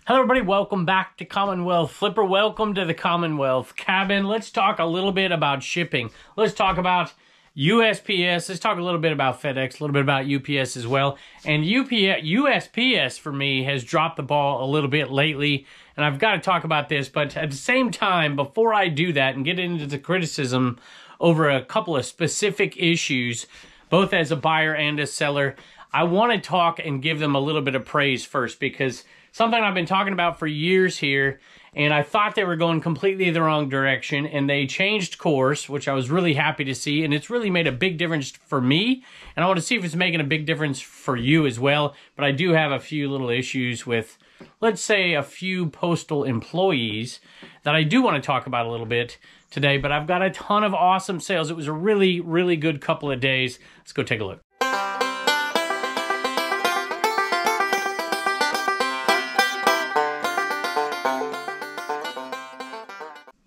Hello everybody, welcome back to Commonwealth Flipper. Welcome to the Commonwealth cabin. Let's talk a little bit about shipping. Let's talk about USPS. Let's talk a little bit about FedEx, a little bit about UPS as well. And USPS for me has dropped the ball a little bit lately, and I've got to talk about this. But at the same time, before I do that and get into the criticism over a couple of specific issues, both as a buyer and a seller, I want to talk and give them a little bit of praise first, because something I've been talking about for years here, and I thought they were going completely the wrong direction, and they changed course, which I was really happy to see, and it's really made a big difference for me, and I want to see if it's making a big difference for you as well. But I do have a few little issues with, let's say, a few postal employees that I do want to talk about a little bit today, but I've got a ton of awesome sales. It was a really, really good couple of days. Let's go take a look.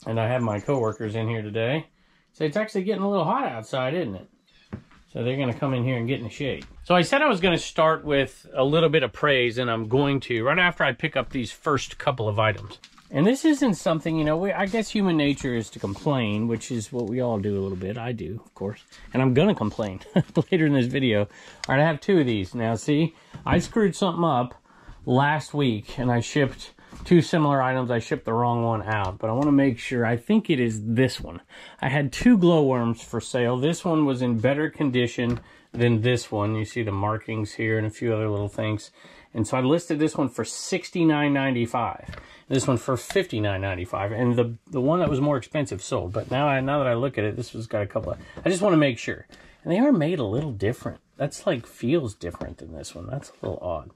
And I have my coworkers in here today. So it's actually getting a little hot outside, isn't it? So they're going to come in here and get in the shade. So I said I was going to start with a little bit of praise, and I'm going to right after I pick up these first couple of items. And this isn't something, you know, I guess human nature is to complain, which is what we all do a little bit. I do, of course. And I'm going to complain later in this video. All right, I have two of these. Now, see, I screwed something up last week, and I shipped two similar items. I shipped the wrong one out, but I want to make sure. I think it is this one. I had two glowworms for sale. This one was in better condition than this one. You see the markings here and a few other little things. And so I listed this one for $69.95. This one for $59.95. And the one that was more expensive sold. But now that I look at it, this one's got a couple of... I just want to make sure. And they are made a little different. That's like feels different than this one. That's a little odd.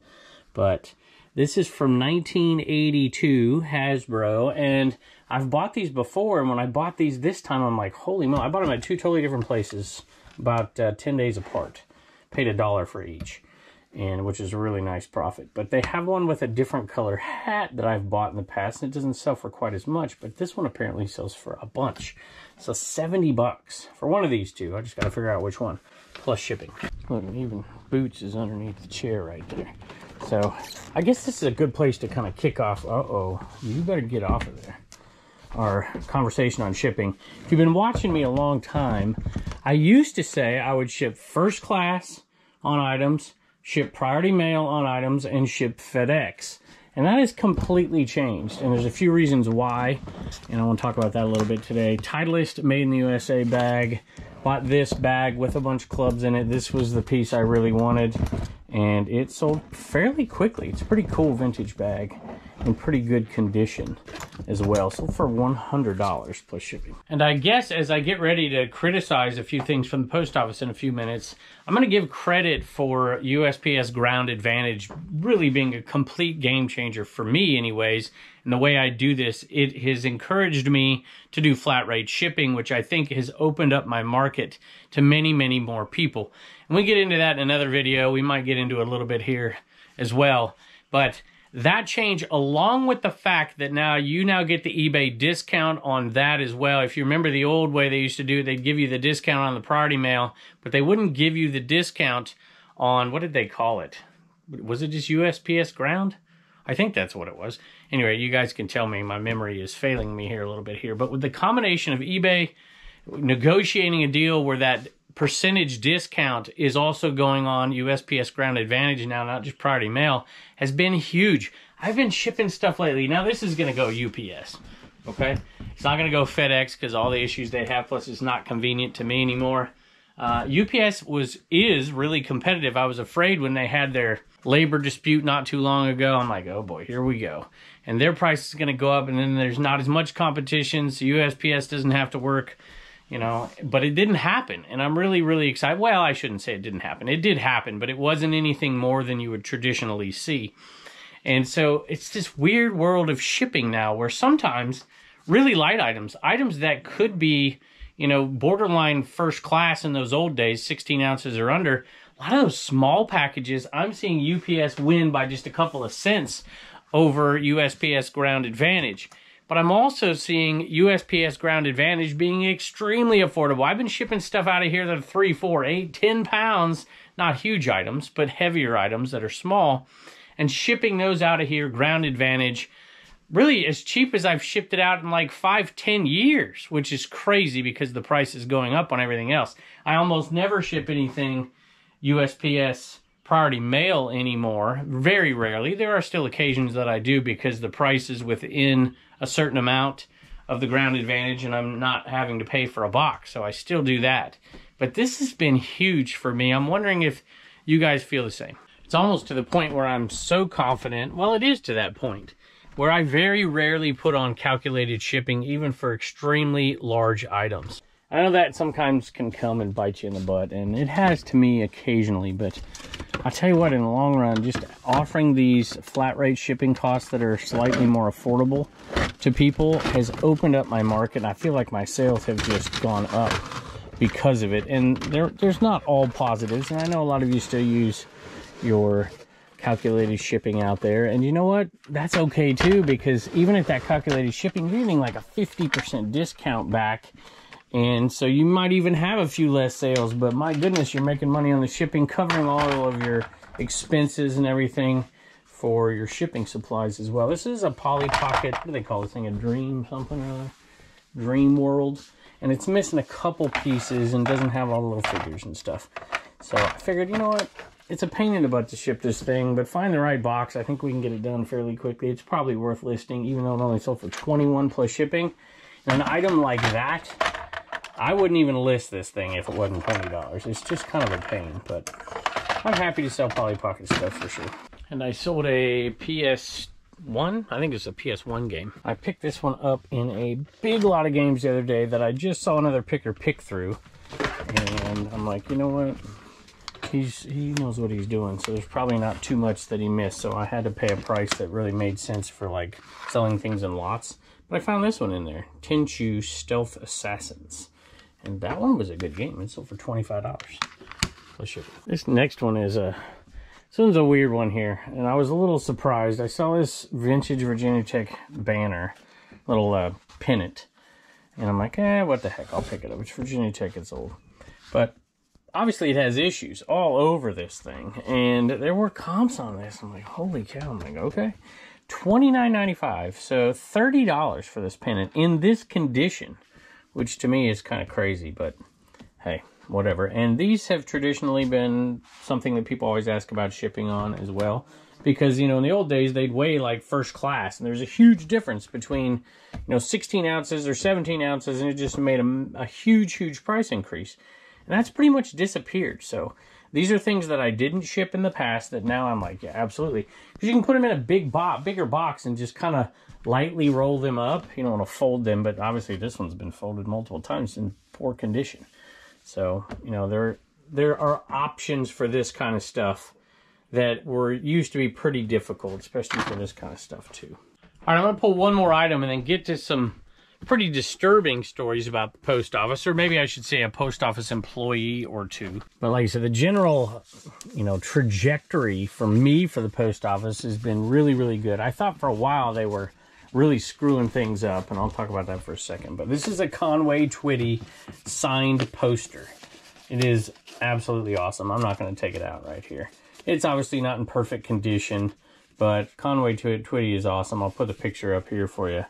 But this is from 1982, Hasbro, and I've bought these before, and when I bought these this time, I'm like, holy moly. I bought them at two totally different places, about 10 days apart. Paid $1 for each, and which is a really nice profit. But they have one with a different color hat that I've bought in the past, and it doesn't sell for quite as much, but this one apparently sells for a bunch. So 70 bucks for one of these two. I just got to figure out which one, plus shipping. Look, even Boots is underneath the chair right there. So I guess this is a good place to kind of kick off. Uh-oh, you better get off of there. Our conversation on shipping. If you've been watching me a long time, I used to say I would ship first class on items, ship priority mail on items, and ship FedEx. And that has completely changed. And there's a few reasons why, and I want to talk about that a little bit today. Titleist made in the USA bag. Bought this bag with a bunch of clubs in it. This was the piece I really wanted, and it sold fairly quickly. It's a pretty cool vintage bag in pretty good condition as well. Sold for $100 plus shipping. And I guess as I get ready to criticize a few things from the post office in a few minutes, I'm going to give credit for USPS Ground Advantage really being a complete game changer for me anyways. And the way I do this, it has encouraged me to do flat rate shipping, which I think has opened up my market to many, many more people. And we get into that in another video. We might get into it a little bit here as well. But that change, along with the fact that now you get the eBay discount on that as well. If you remember the old way they used to do it, they'd give you the discount on the priority mail, but they wouldn't give you the discount on, what did they call it? Was it just USPS Ground? I think that's what it was. Anyway, you guys can tell me. My memory is failing me here a little bit here. But with the combination of eBay negotiating a deal where that percentage discount is also going on USPS Ground Advantage now, not just priority mail, has been huge. I've been shipping stuff lately. Now this is going to go UPS, okay? It's not going to go FedEx because all the issues they have, plus it's not convenient to me anymore. UPS is really competitive. I was afraid when they had their labor dispute not too long ago. I'm like, oh boy, here we go. And their price is going to go up, and then there's not as much competition, so USPS doesn't have to work, you know. But it didn't happen, and I'm really, really excited. Well, I shouldn't say it didn't happen. It did happen, but it wasn't anything more than you would traditionally see. And so it's this weird world of shipping now where sometimes really light items that could be, you know, borderline first class in those old days, 16 ounces or under, a lot of those small packages, I'm seeing UPS win by just a couple of cents over USPS Ground Advantage. But I'm also seeing USPS Ground Advantage being extremely affordable. I've been shipping stuff out of here that are 3, 4, 8, 10 pounds, not huge items, but heavier items that are small. and shipping those out of here, Ground Advantage, really as cheap as I've shipped it out in like 5-10 years, which is crazy because the price is going up on everything else. I almost never ship anything USPS priority mail anymore. Very rarely. There are still occasions that I do because the price is within a certain amount of the Ground Advantage and I'm not having to pay for a box, so I still do that. But this has been huge for me. I'm wondering if you guys feel the same. It's almost to the point where I'm so confident, well, it is to that point, where I very rarely put on calculated shipping, even for extremely large items. I know that sometimes can come and bite you in the butt, and it has to me occasionally, but I'll tell you what, in the long run, just offering these flat rate shipping costs that are slightly more affordable to people has opened up my market, and I feel like my sales have just gone up because of it. And there's not all positives, and I know a lot of you still use your calculated shipping out there, and you know what, that's okay too, because even at that calculated shipping, you're getting like a 50% discount back, and so you might even have a few less sales, but my goodness, you're making money on the shipping, covering all of your expenses and everything for your shipping supplies as well. This is a Polly Pocket, what do they call this thing, a Dream something or other, Dream World, and it's missing a couple pieces and doesn't have all the little figures and stuff. So I figured, you know what, it's a pain in the butt to ship this thing, but find the right box. I think we can get it done fairly quickly. It's probably worth listing, even though it only sold for $21 plus shipping. And an item like that, I wouldn't even list this thing if it wasn't $20. It's just kind of a pain, but I'm happy to sell Polly Pocket stuff for sure. And I sold a PS1, I think it's a PS1 game. I picked this one up in a big lot of games the other day that I just saw another picker pick through. And I'm like, you know what? He knows what he's doing, so there's probably not too much that he missed, so I had to pay a price that really made sense for like selling things in lots. But I found this one in there, Tenchu Stealth Assassins, and that one was a good game. It sold for $25 plus shipping. This next one is this one's a weird one here, and I was a little surprised. I saw this vintage Virginia Tech banner, little pennant, and I'm like, what the heck, I'll pick it up. It's Virginia Tech, it's old, but obviously it has issues all over this thing, and there were comps on this. I'm like, holy cow. I'm like, okay, $29.95, so $30 for this pennant in this condition, which to me is kind of crazy, but hey, whatever. And these have traditionally been something that people always ask about shipping on as well, because, you know, in the old days they'd weigh like first class, and there's a huge difference between, you know, 16 ounces or 17 ounces, and it just made a huge price increase. And that's pretty much disappeared. So these are things that I didn't ship in the past that now I'm like, yeah, absolutely. Because you can put them in a bigger box and just kind of lightly roll them up. You don't want to fold them, but obviously this one's been folded multiple times in poor condition. So, you know, there are options for this kind of stuff that used to be pretty difficult, especially for this kind of stuff too. All right, I'm going to pull one more item and then get to some pretty disturbing stories about the post office, or maybe I should say a post office employee or two. But like I said, the general, you know, trajectory for me for the post office has been really good. I thought for a while they were really screwing things up, and I'll talk about that for a second. But this is a Conway Twitty signed poster. It is absolutely awesome. I'm not going to take it out right here. It's obviously not in perfect condition, but Conway Twitty is awesome. I'll put the picture up here for you.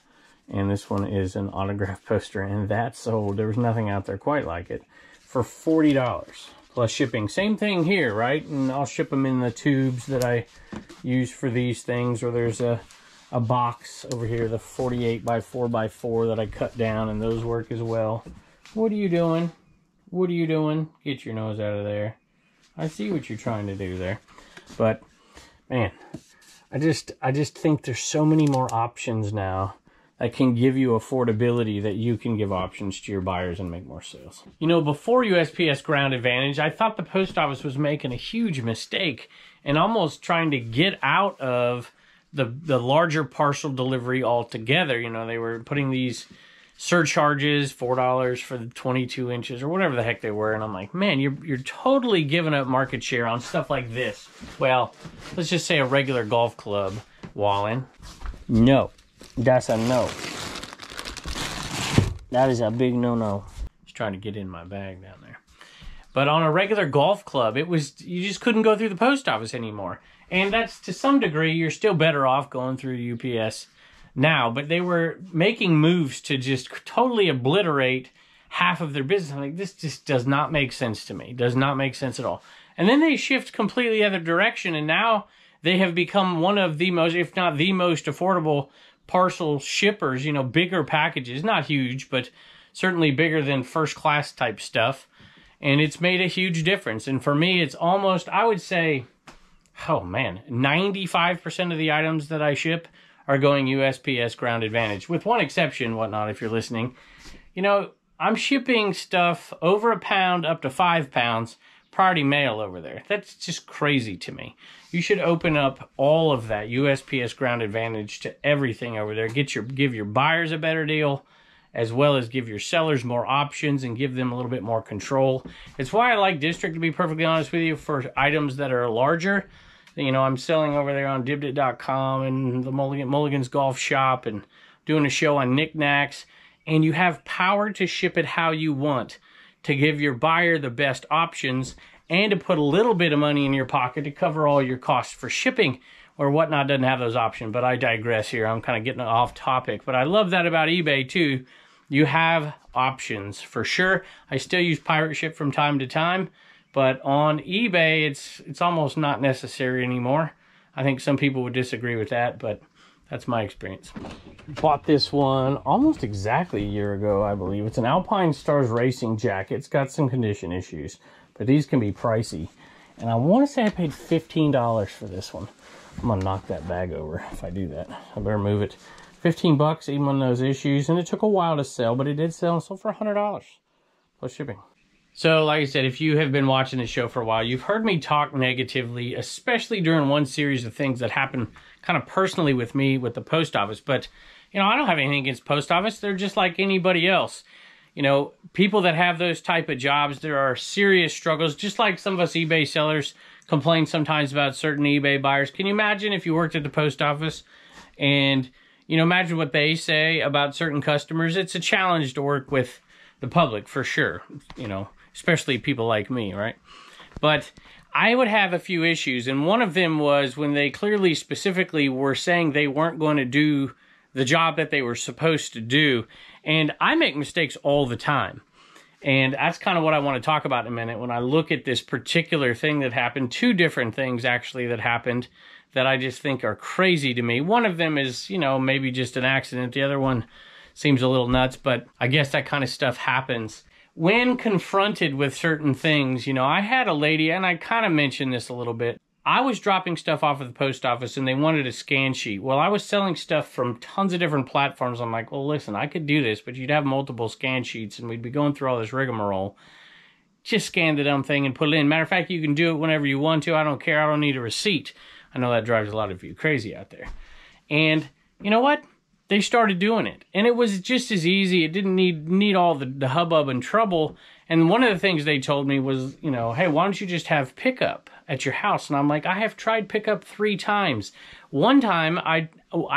And this one is an autograph poster, and that sold, there was nothing out there quite like it, for $40 plus shipping. Same thing here, right? And I'll ship them in the tubes that I use for these things, or there's a box over here, the 48 by 4 by 4 that I cut down, and those work as well. What are you doing? What are you doing? Get your nose out of there. I see what you're trying to do there. But man, I just think there's so many more options now that can give you affordability that you can give options to your buyers and make more sales. You know, before USPS Ground Advantage, I thought the post office was making a huge mistake and almost trying to get out of the larger parcel delivery altogether. You know, they were putting these surcharges, $4 for the 22 inches or whatever the heck they were, and I'm like, man, you're totally giving up market share on stuff like this. Well, let's just say a regular golf club, Wallen. No. That's a no. That is a big no-no. Just trying to get in my bag down there. But on a regular golf club, you just couldn't go through the post office anymore. And that's, to some degree, you're still better off going through UPS now. But they were making moves to just totally obliterate half of their business. I'm like, this just does not make sense to me. Does not make sense at all. And then they shift completely the other direction, and now they have become one of the most, if not the most affordable parcel shippers, you know, bigger packages, not huge, but certainly bigger than first class type stuff. And it's made a huge difference. And for me, it's almost, I would say, oh man, 95% of the items that I ship are going USPS Ground Advantage, with one exception, whatnot, if you're listening. You know, I'm shipping stuff over a pound up to 5 pounds, priority mail over there. That's just crazy to me. You should open up all of that USPS Ground Advantage to everything over there. Give your buyers a better deal, as well as give your sellers more options and give them a little bit more control. It's why I like District, to be perfectly honest with you, for items that are larger. You know, I'm selling over there on dibdit.com and the Mulligan's Golf Shop, and doing a show on knickknacks. And you have power to ship it how you want, to give your buyer the best options, and to put a little bit of money in your pocket to cover all your costs for shipping, or whatnot doesn't have those options. But I digress here. I'm kind of getting off topic. But I love that about eBay too. You have options for sure. I still use Pirate Ship from time to time, but on eBay, it's almost not necessary anymore. I think some people would disagree with that, but that's my experience. Bought this one almost exactly a year ago, I believe. It's an Alpine Stars Racing jacket. It's got some condition issues, but these can be pricey. And I want to say I paid $15 for this one. I'm going to knock that bag over if I do that. I better move it. 15 bucks, even on those issues. And it took a while to sell, but it did sell. It sold for $100 plus shipping. So, like I said, if you have been watching this show for a while, you've heard me talk negatively, especially during one series of things that happened kind of personally with me with the post office. But, you know, I don't have anything against post office. They're just like anybody else. You know, people that have those type of jobs, there are serious struggles, just like some of us eBay sellers complain sometimes about certain eBay buyers. Can you imagine if you worked at the post office and, you know, imagine what they say about certain customers? It's a challenge to work with the public for sure, you know, especially people like me, right? But I would have a few issues, and one of them was when they clearly, specifically were saying they weren't going to do the job that they were supposed to do. And I make mistakes all the time. And that's kind of what I want to talk about in a minute. When I look at this particular thing that happened, two different things actually that happened that I just think are crazy to me. One of them is, you know, maybe just an accident. The other one seems a little nuts, but I guess that kind of stuff happens. When confronted with certain things, you know, I had a lady, and I kind of mentioned this a little bit. I was dropping stuff off at the post office and they wanted a scan sheet. Well, I was selling stuff from tons of different platforms. I'm like, well, listen, I could do this, but you'd have multiple scan sheets and we'd be going through all this rigmarole. Just scan the dumb thing and put it in. Matter of fact, you can do it whenever you want to. I don't care. I don't need a receipt. I know that drives a lot of you crazy out there. And you know what? They started doing it. And it was just as easy. It didn't need all the hubbub and trouble. And one of the things they told me was, you know, hey, why don't you just have pickup at your house? And I'm like, I have tried pickup 3 times. One time, I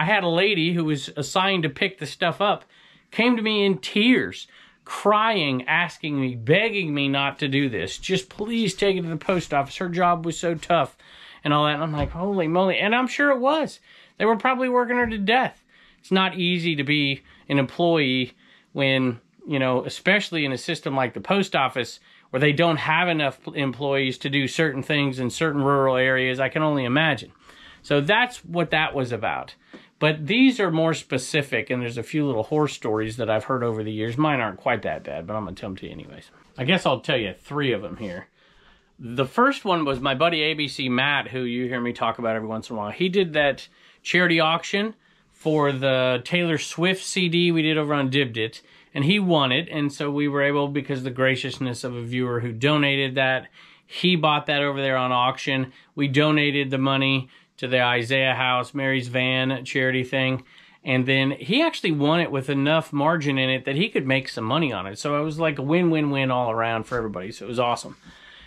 had a lady who was assigned to pick the stuff up, came to me in tears, crying, asking me, begging me not to do this. Just please take it to the post office. Her job was so tough and all that. And I'm like, holy moly. And I'm sure it was. They were probably working her to death. It's not easy to be an employee when, you know, especially in a system like the post office where they don't have enough employees to do certain things in certain rural areas. I can only imagine. So that's what that was about. But these are more specific, and there's a few little horror stories that I've heard over the years. Mine aren't quite that bad, but I'm going to tell them to you anyways. I guess I'll tell you 3 of them here. The first one was my buddy ABC Matt, who you hear me talk about every once in a while. He did that charity auction for the Taylor Swift CD we did over on Dibdit, and he won it, and so we were able, because of the graciousness of a viewer who donated that, he bought that over there on auction. We donated the money to the Isaiah House, Mary's Van charity thing, and then he actually won it with enough margin in it that he could make some money on it. So it was like a win-win-win all around for everybody, so it was awesome.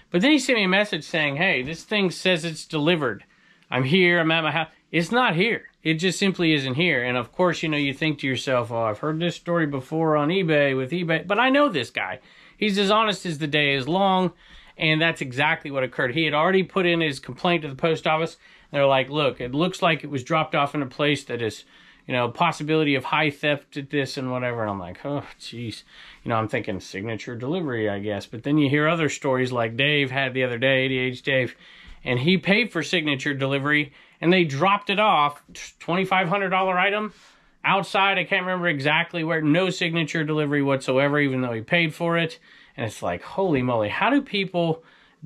But then he sent me a message saying, hey, this thing says it's delivered. I'm here, I'm at my house. It's not here. It just simply isn't here. And of course, you know, you think to yourself, oh, I've heard this story before on eBay with eBay, but I know this guy. He's as honest as the day is long, and that's exactly what occurred. He had already put in his complaint to the post office. They're like, look, it looks like it was dropped off in a place that is, you know, possibility of high theft at this and whatever. And I'm like, oh, geez. You know, I'm thinking signature delivery, I guess. But then you hear other stories like Dave had the other day, ADH Dave, and he paid for signature delivery, and they dropped it off, $2,500 item, outside. I can't remember exactly where, no signature delivery whatsoever, even though he paid for it. And it's like, holy moly, how do people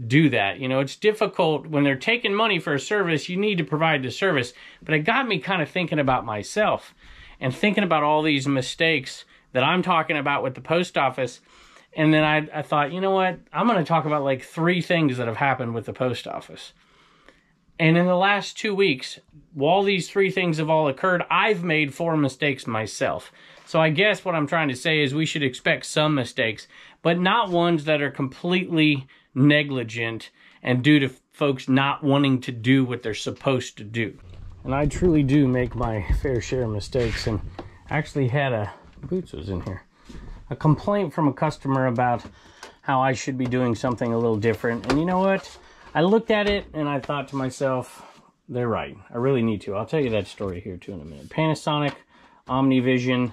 do that? You know, it's difficult when they're taking money for a service. You need to provide the service. But it got me kind of thinking about myself and thinking about all these mistakes that I'm talking about with the post office. And then I thought, you know what? I'm going to talk about like 3 things that have happened with the post office. And in the last 2 weeks, while these 3 things have all occurred, I've made 4 mistakes myself. So I guess what I'm trying to say is we should expect some mistakes, but not ones that are completely negligent and due to folks not wanting to do what they're supposed to do. And I truly do make my fair share of mistakes, and actually had Boots was in here, a complaint from a customer about how I should be doing something a little different. And you know what? I looked at it and I thought to myself, they're right. I really need to. I'll tell you that story here too in a minute. Panasonic OmniVision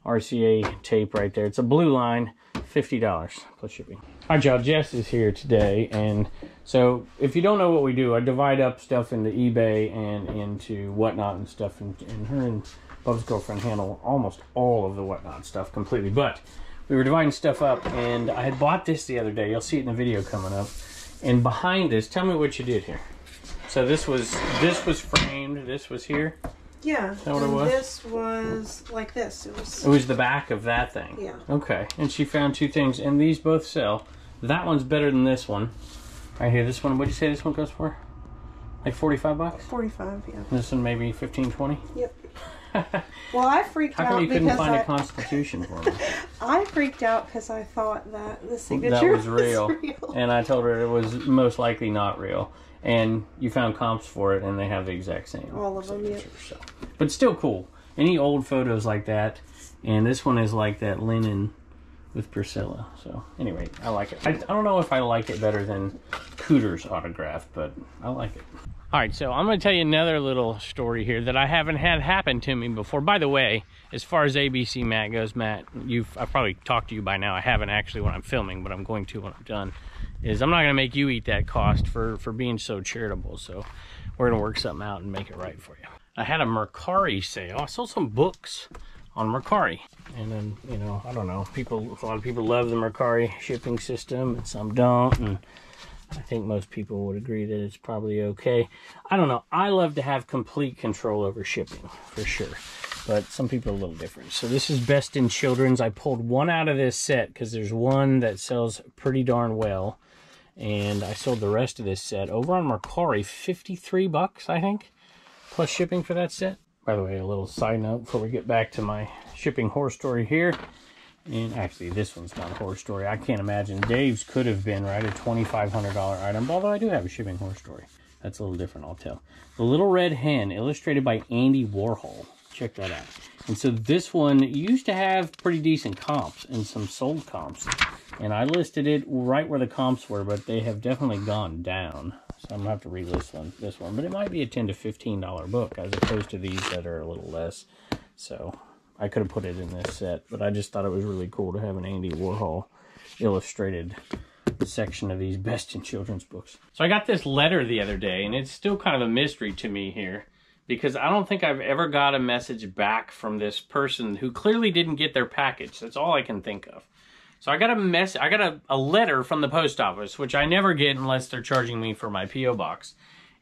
RCA tape right there. It's a blue line, $50 plus shipping. All right, y'all, Jess is here today. And so if you don't know what we do, I divide up stuff into eBay and into Whatnot and stuff. And her and Bub's girlfriend handle almost all of the Whatnot stuff completely. But we were dividing stuff up, and I had bought this the other day. You'll see it in the video coming up. And behind this, tell me what you did here. So this was framed. This was here. Yeah. Is that what it was? This was like this. It was the back of that thing. Yeah. Okay. And she found 2 things, and these both sell. That one's better than this one. Right here, this one. What'd you say this one goes for? Like 45 bucks? 45, yeah. This one maybe 15, 20? Yep. Well, I freaked out. How come you couldn't find a Constitution for me? I freaked out because I thought that the signature was real. And I told her it was most likely not real. And you found comps for it, and they have the exact same. All of them, yeah. So. But still cool. Any old photos like that. And this one is like that linen with Priscilla. So anyway, I like it. I don't know if I like it better than Cooter's autograph, but I like it. All right, so I'm going to tell you another little story here that I haven't had happen to me before. By the way, as far as ABC Matt goes, Matt, I've probably talked to you by now. I haven't actually when I'm filming, but I'm going to when I'm done. I'm not going to make you eat that cost for being so charitable. So we're going to work something out and make it right for you. I had a Mercari sale. I sold some books on Mercari. And then, you know, I don't know. A lot of people love the Mercari shipping system, and some don't. And I think most people would agree that it's probably okay. I don't know. I love to have complete control over shipping, for sure. But some people are a little different. So this is Best in Children's. I pulled one out of this set because there's one that sells pretty darn well. And I sold the rest of this set over on Mercari, 53 bucks, I think, plus shipping for that set. By the way, a little side note before we get back to my shipping horror story here. And actually, this one's not a horror story. I can't imagine. Dave's could have been, right, a $2,500 item. Although I do have a shipping horror story. That's a little different, I'll tell. The Little Red Hen, illustrated by Andy Warhol. Check that out. And so this one used to have pretty decent comps and some sold comps. And I listed it right where the comps were, but they have definitely gone down. So I'm going to have to relist this one. But it might be a $10 to $15 book as opposed to these that are a little less. So I could have put it in this set, but I just thought it was really cool to have an Andy Warhol illustrated section of these Best in Children's books. So I got this letter the other day, and it's still kind of a mystery to me here, because I don't think I've ever got a message back from this person who clearly didn't get their package. That's all I can think of. So I got a letter from the post office, which I never get unless they're charging me for my P.O. box.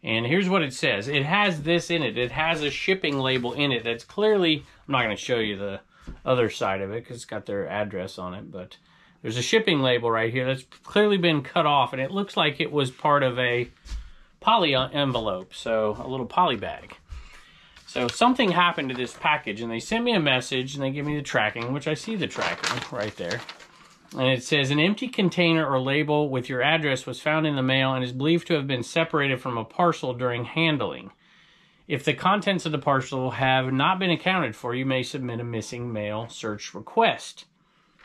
And here's what it says. It has this in it. It has a shipping label in it that's clearly, I'm not going to show you the other side of it because it's got their address on it, but there's a shipping label right here that's clearly been cut off, and it looks like it was part of a poly envelope, so a little poly bag. So something happened to this package, and they sent me a message, and they give me the tracking, which I see the tracking right there. And it says, an empty container or label with your address was found in the mail and is believed to have been separated from a parcel during handling. If the contents of the parcel have not been accounted for, you may submit a missing mail search request,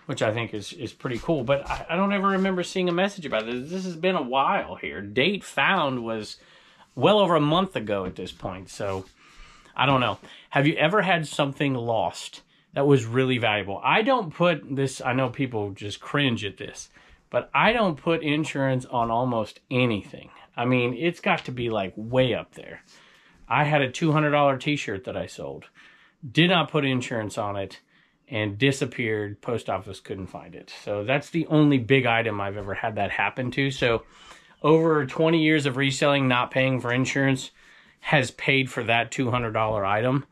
which I think is pretty cool. But I don't ever remember seeing a message about this. This has been a while here. Date found was well over a month ago at this point. So I don't know. Have you ever had something lost that was really valuable? I don't put this, I know people just cringe at this, but I don't put insurance on almost anything. I mean, it's got to be like way up there. I had a $200 t-shirt that I sold, did not put insurance on it, and disappeared. Post office couldn't find it. So that's the only big item I've ever had that happen to. So over 20 years of reselling, not paying for insurance has paid for that $200 item.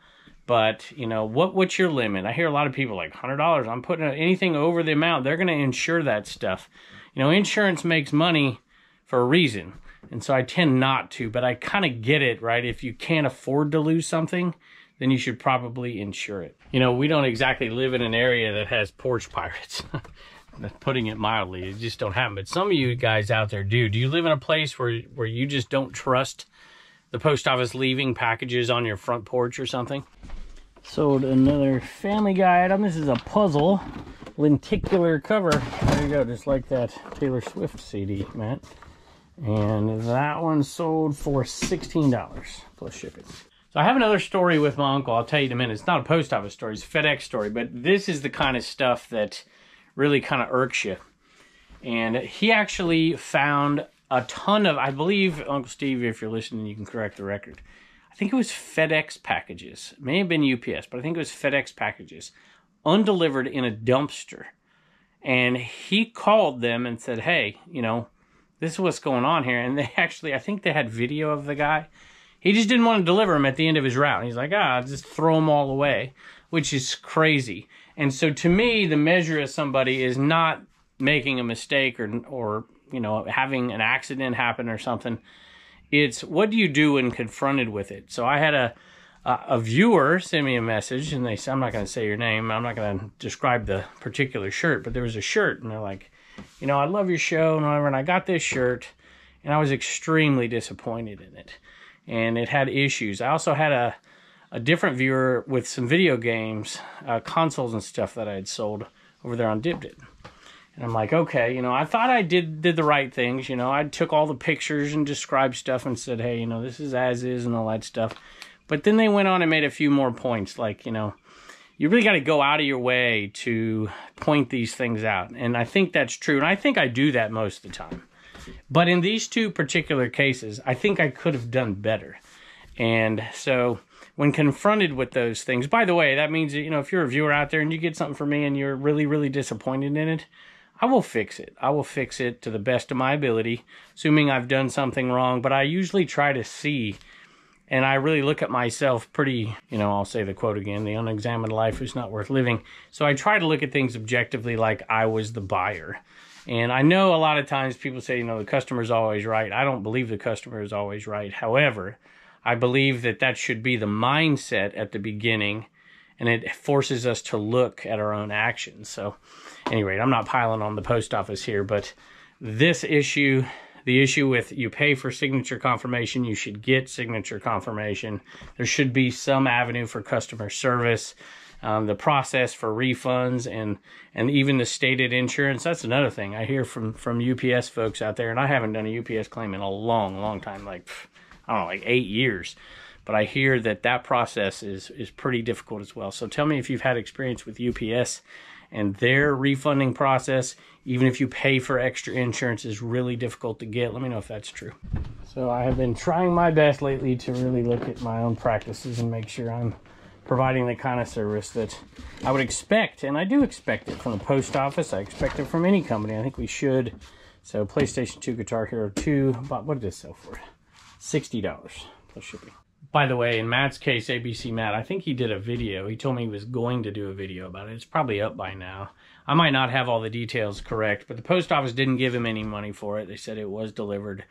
But, you know, what's your limit? I hear a lot of people like, $100, I'm putting anything over the amount, they're going to insure that stuff. You know, insurance makes money for a reason. And so I tend not to, but I kind of get it, right? If you can't afford to lose something, then you should probably insure it. You know, we don't exactly live in an area that has porch pirates. Putting it mildly, it just don't happen. But some of you guys out there do. Do you live in a place where you just don't trust the post office leaving packages on your front porch or something? Sold another Family Guy item. This is a puzzle lenticular cover. There you go, just like that Taylor Swift CD, Matt. And that one sold for $16 plus shipping. So I have another story with my uncle. I'll tell you in a minute. It's not a post office story, it's a FedEx story, but this is the kind of stuff that really kind of irks you. And he actually found a ton of, I believe, Uncle Steve, if you're listening, you can correct the record. I think it was FedEx packages. It may have been UPS, but I think it was FedEx packages, undelivered in a dumpster. And he called them and said, hey, you know, this is what's going on here. And they actually, I think they had video of the guy. He just didn't want to deliver them at the end of his route. He's like, I'll just throw them all away, which is crazy. And so to me, the measure of somebody is not making a mistake or you know, having an accident happen or something. It's what do you do when confronted with it? So I had a viewer send me a message, and they said, I'm not going to say your name. I'm not going to describe the particular shirt, but there was a shirt, and they're like, you know, I love your show and whatever, and I got this shirt, and I was extremely disappointed in it. And it had issues. I also had a different viewer with some video games, consoles and stuff that I had sold over there on Dibdit. And I'm like, okay, you know, I thought I did the right things. You know, I took all the pictures and described stuff and said, hey, you know, this is as is and all that stuff. But then they went on and made a few more points. Like, you know, you really got to go out of your way to point these things out. And I think that's true. And I think I do that most of the time. But in these two particular cases, I think I could have done better. And so when confronted with those things, by the way, that means that, you know, if you're a viewer out there and you get something from me and you're really, really disappointed in it, I will fix it. I will fix it to the best of my ability, assuming I've done something wrong. But I usually try to see, and I really look at myself pretty, you know, I'll say the quote again, the unexamined life is not worth living. So I try to look at things objectively like I was the buyer. And I know a lot of times people say, you know, the customer's always right. I don't believe the customer is always right. However, I believe that that should be the mindset at the beginning, and it forces us to look at our own actions. So anyway, I'm not piling on the post office here, but this issue, the issue with you pay for signature confirmation, you should get signature confirmation. There should be some avenue for customer service. The process for refunds and even the stated insurance. That's another thing I hear from UPS folks out there, and I haven't done a UPS claim in a long, long time, like, I don't know, like 8 years. But I hear that process is pretty difficult as well. So tell me if you've had experience with UPS and their refunding process, even if you pay for extra insurance, is really difficult to get. Let me know if that's true. So I have been trying my best lately to really look at my own practices and make sure I'm providing the kind of service that I would expect, and I do expect it from the post office. I expect it from any company. I think we should. So PlayStation 2 Guitar Hero 2, what did this sell for? $60 plus shipping. By the way, in Matt's case, ABC Matt, I think he did a video. He told me he was going to do a video about it. It's probably up by now. I might not have all the details correct, but the post office didn't give him any money for it. They said it was delivered.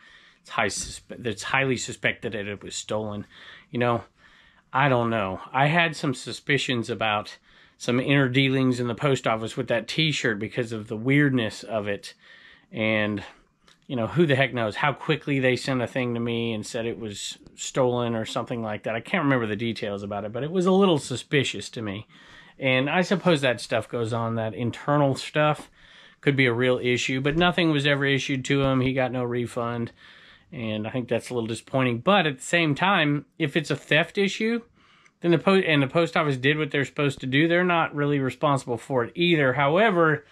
It's highly suspected that it was stolen. You know, I don't know. I had some suspicions about some inner dealings in the post office with that t-shirt because of the weirdness of it. And, you know, who the heck knows how quickly they sent a thing to me and said it was stolen or something like that. I can't remember the details about it, but it was a little suspicious to me. And I suppose that stuff goes on. That internal stuff could be a real issue, but nothing was ever issued to him. He got no refund. And I think that's a little disappointing. But at the same time, if it's a theft issue, then the post office did what they're supposed to do. They're not really responsible for it either. However,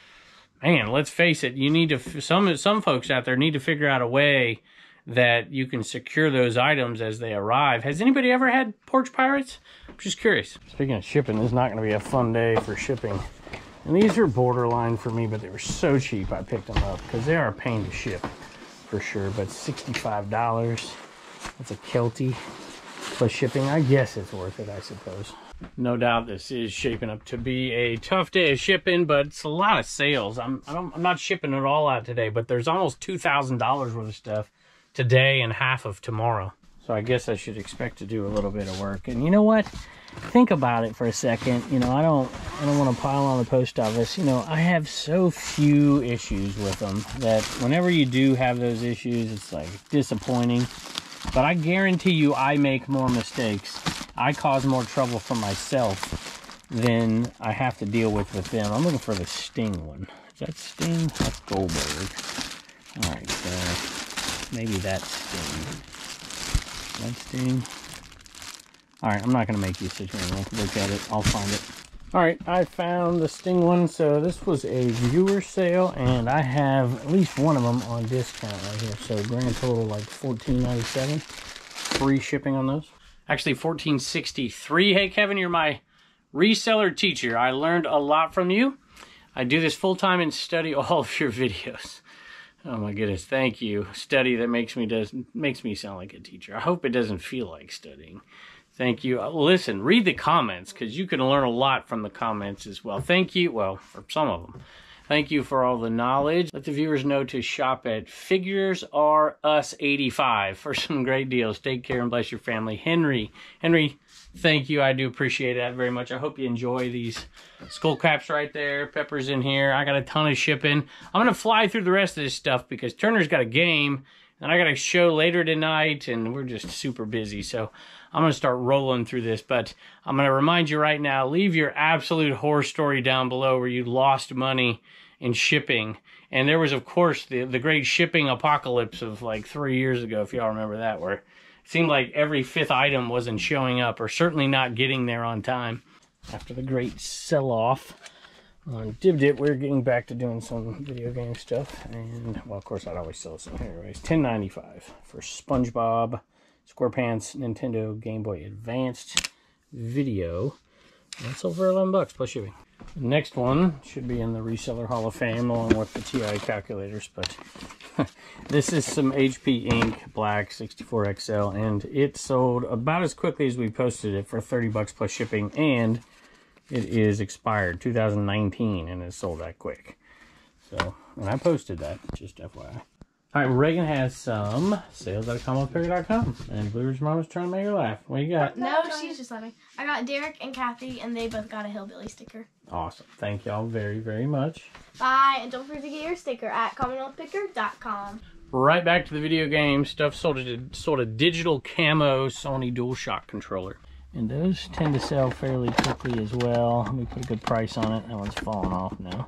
man, let's face it, you need to, some folks out there need to figure out a way that you can secure those items as they arrive. Has anybody ever had porch pirates? I'm just curious. Speaking of shipping, this is not going to be a fun day for shipping. And these are borderline for me, but they were so cheap I picked them up because they are a pain to ship for sure. But $65, that's a Kelty plus shipping. I guess it's worth it, I suppose. No doubt this is shaping up to be a tough day of shipping, but it's a lot of sales. I'm not shipping it all out today, but there's almost $2,000 worth of stuff today and half of tomorrow. So I guess I should expect to do a little bit of work. And you know what? Think about it for a second. You know, I don't want to pile on the post office. You know, I have so few issues with them that whenever you do have those issues, it's like disappointing. But I guarantee you I make more mistakes. I cause more trouble for myself than I have to deal with them. I'm looking for the Sting one. Is that Sting? That's Goldberg. All right, so maybe that's Sting. That Sting. All right, I'm not going to make you sit here and look at it. I'll find it. All right, I found the Sting one. So this was a viewer sale, and I have at least one of them on discount right here. So grand total like $14.97. Free shipping on those. Actually, $14.63. Hey, Kevin, you're my reseller teacher. I learned a lot from you. I do this full-time and study all of your videos. Oh my goodness, thank you. Study that makes me sound like a teacher. I hope it doesn't feel like studying. Thank you. Listen, read the comments because you can learn a lot from the comments as well. Thank you. Well, for some of them. Thank you for all the knowledge. Let the viewers know to shop at Figures R Us 85 for some great deals. Take care and bless your family. Henry, thank you. I do appreciate that very much. I hope you enjoy these skull caps right there. Pepper's in here. I got a ton of shipping. I'm going to fly through the rest of this stuff because Turner's got a game and I got a show later tonight and we're just super busy. So I'm going to start rolling through this, but I'm going to remind you right now, leave your absolute horror story down below where you lost money in shipping. And there was, of course, the great shipping apocalypse of like 3 years ago, if y'all remember that, where it seemed like every 5th item wasn't showing up or certainly not getting there on time. After the great sell-off on DibDip, we're getting back to doing some video game stuff. And, well, of course, I'd always sell some here anyways. $10.95 for SpongeBob SquarePants Nintendo Game Boy Advanced Video. That's over $11 plus shipping. The next one should be in the Reseller Hall of Fame along with the TI calculators, but this is some HP Ink Black 64XL, and it sold about as quickly as we posted it for $30 plus shipping, and it is expired 2019, and it sold that quick. So, and I posted that, just FYI. All right, Reagan has some sales at commonwealthpicker.com, and Blue Ridge Mama's trying to make her laugh. What you got? No, she's just laughing. I got Derek and Kathy, and they both got a Hillbilly sticker. Awesome. Thank y'all very, very much. Bye, and don't forget to get your sticker at commonwealthpicker.com. Right back to the video game stuff. Sold a digital camo Sony DualShock controller. And those tend to sell fairly quickly as well. Let me put a good price on it. That one's falling off now.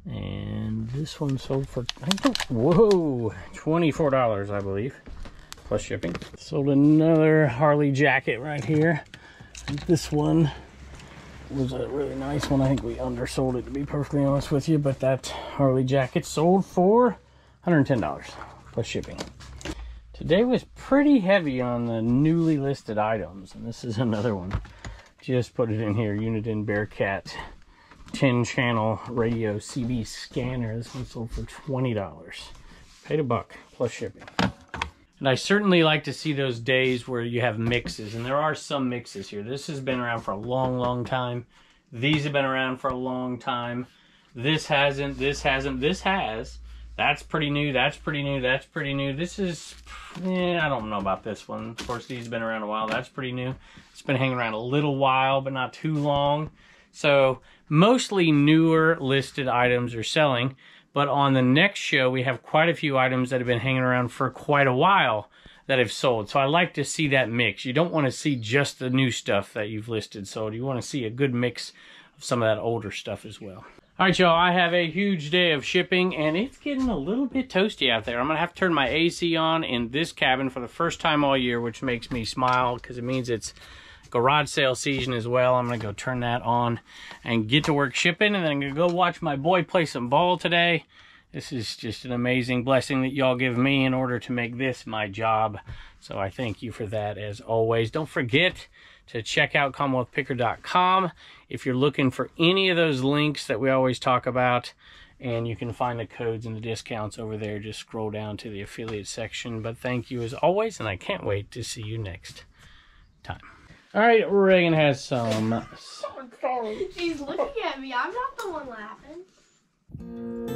And this one sold for, whoa, $24, I believe, plus shipping. Sold another Harley jacket right here. This one was a really nice one. I think we undersold it, to be perfectly honest with you, but that Harley jacket sold for $110 plus shipping. Today was pretty heavy on the newly listed items, and this is another one. Just put it in here, Uniden Bearcat 10-channel radio CB scanner. This one sold for $20. Paid $1 plus shipping. And I certainly like to see those days where you have mixes, and there are some mixes here. This has been around for a long, long time. These have been around for a long time. This hasn't, this hasn't, this has. That's pretty new, that's pretty new, that's pretty new. This is, I don't know about this one. Of course, these have been around a while. That's pretty new. It's been hanging around a little while, but not too long. So mostly newer listed items are selling, but on the next show we have quite a few items that have been hanging around for quite a while that have sold. So I like to see that mix. You don't want to see just the new stuff that you've listed sold. You want to see a good mix of some of that older stuff as well. All right, y'all, I have a huge day of shipping, and it's getting a little bit toasty out there. I'm going to have to turn my AC on in this cabin for the first time all year, which makes me smile because it means it's garage sale season as well. I'm going to go turn that on and get to work shipping, and then I'm going to go watch my boy play some ball today. This is just an amazing blessing that y'all give me in order to make this my job. So I thank you for that as always. Don't forget to check out CommonwealthPicker.com if you're looking for any of those links that we always talk about, and you can find the codes and the discounts over there. Just scroll down to the affiliate section. But thank you as always, and I can't wait to see you next time. All right, Reagan has some. She's looking at me. I'm not the one laughing.